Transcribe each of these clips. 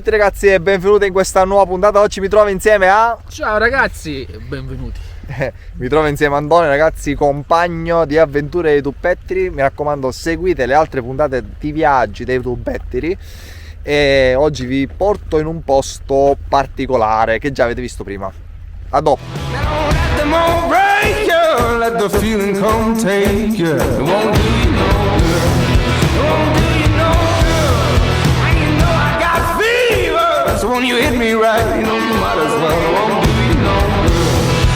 tutti ragazzi e benvenuti in questa nuova puntata. Oggi mi trovo insieme a... Ciao ragazzi, benvenuti. Mi trovo insieme a Antonio ragazzi, compagno di avventure dei Tuppetteri. Mi raccomando, seguite le altre puntate di viaggi dei Tuppetteri. E oggi vi porto in un posto particolare che già avete visto prima. A dopo. So when you hit me right, you know you might as well. It won't do you no good.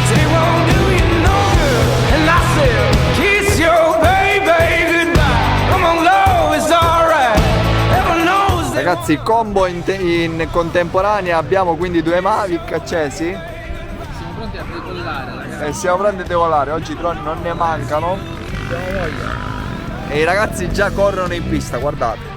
Say it won't do you no good. And I said, kiss your baby goodbye. Come on, love is alright. Heaven knows that. Ragazzi, combo in contemporanea. Abbiamo quindi due Mavic accesi. Siamo pronti a decollare, ragazzi. E siamo pronti a decolare. Oggi i droni non ne mancano. E i ragazzi già corrono in pista, guardate.